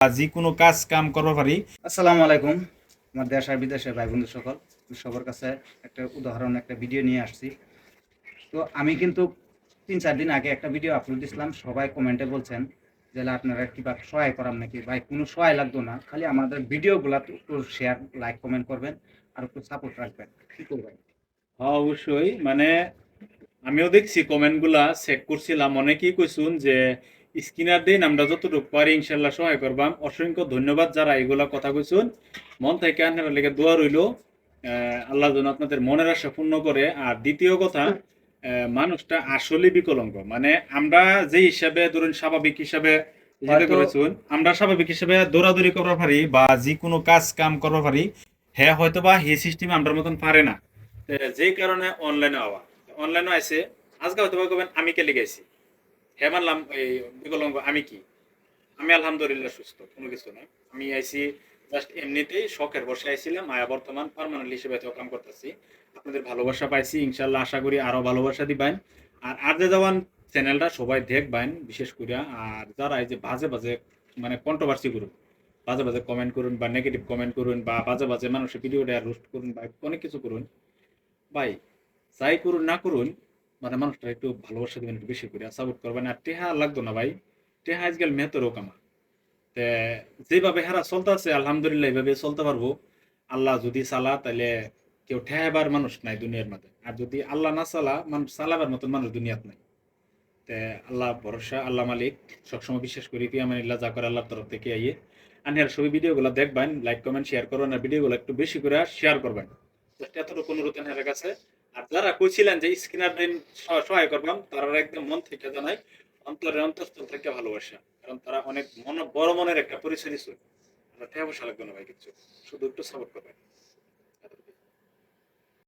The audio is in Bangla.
যে কোনো কাজ কাম করতে পারি। আসসালামু আলাইকুম আমার দেশ আর বিদেশের ভাই বন্ধু সবার কাছে একটা উদাহরণ একটা ভিডিও নিয়ে আসছি। তো আমি কিন্তু 3-4 দিন আগে একটা ভিডিও আপলোড দিছিলাম, সবাই কমেন্টে বলছেন যে আপনারা কিবা সহায় করাম নাকি। ভাই কোনো সহায় লাগতো না, খালি আমাদের ভিডিওগুলো একটু শেয়ার লাইক কমেন্ট করবেন আর একটু সাপোর্ট রাখবেন, কি করবেন? হ্যাঁ, অবশ্যই। মানে আমিও দেখছি কমেন্ট গুলা চেক করছিলাম, অনেকেই কইছুন যে স্ক্রিনার দিন আমরা যতটুকু পারি ইনশাল্লাহ সহায় করবাম। অসংখ্য ধন্যবাদ যারা এগুলা কথা কইছুন, মন থেকে আপনারা লেগে দোয়া রইল। আল্লাহ যেন আপনাদের মনের আশা পূর্ণ করে। আর দ্বিতীয় কথা, মানুষটা আসলে বিকলাঙ্গ। মানে আমরা যে হিসাবে ধরুন স্বাভাবিক হিসাবে যেটা হয়তো করেছুন, আমরা স্বাভাবিক হিসাবে দৌড়াদৌড়ি করতে পারি বা যে কোনো কাজ কাম করতে পারি, হ্যাঁ হয়তো বা হে সিস্টেমে আমরা মতন পারে না। যেই কারণে অনলাইনে হওয়া, অনলাইনে আছে। আজকে হয়তো বা কবেন আমি কে লিখেছি, হ্যাঁ মানলাম এই বিকলাঙ্গ। আমি কি, আমি আলহামদুলিল্লাহ সুস্থ, কোনো কিছু না। আমি আইসি জাস্ট এমনিতেই শখের বসে আইছিলাম, আয়া বর্তমান পার্মানেন্ট হিসেবে তো কাম করতেছি। আপনাদের ভালোবাসা পাইছি, ইনশাল্লাহ আশা করি আরো ভালোবাসা দিবেন। আর আরজে জওয়ান চ্যানেলটা সবাই দেখবেন বিশেষ করে। আর যারা এই যে বাজে বাজে মানে কন্ট্রোভার্সি করুন, বাজে বাজে কমেন্ট করুন বা নেগেটিভ কমেন্ট করুন বা বাজে বাজে মানুষের ভিডিওটা রোস্ট করুন বা অনেক কিছু করুন, ভাই যাই করুন না করুন, মানে মানুষটা একটু ভালোবাসা দিবেন, একটু বেশি করে সাপোর্ট করবেন। আর টেহা লাগতো না ভাই, টেহা আজকাল মেহতরও কামা। তে যেভাবে হেরা চলতেছে আলহামদুলিল্লাহ এইভাবে চলতে পারবো। আল্লাহ যদি চালা তাহলে কেউ ঠেহাবার মানুষ নাই দুনিয়ার মধ্যে। আর যদি আল্লাহ না চালা, মানুষ চালাবার মতন মানুষ দুনিয়াত নাই। তে আল্লাহ ভরসা, আল্লাহ মালিক, সবসময় বিশ্বাস করি ফিয়ামানিল্লাহ, যা করে আল্লাহর তরফ থেকে আইয়ে। আর হ্যাঁ, সবই ভিডিওগুলো দেখবেন, লাইক কমেন্ট শেয়ার করবেন আর ভিডিওগুলো একটু বেশি করে শেয়ার করবেন। জাস্ট এতটুকু অনুরোধ হের কাছে। আর যারা কইছিলেন যে স্ক্রিনার দিন সহায় করবাম, তারা একদম মন থেকে জানাই, অন্তরের অন্তঃস্থল থেকে ভালোবাসা। কারণ তারা অনেক বড় মনের একটা পরিচয় দিচ্ছে। আমরা ঠেয়া বসা লাগবে না ভাই, কিছু শুধু একটু সাপোর্ট করবেন।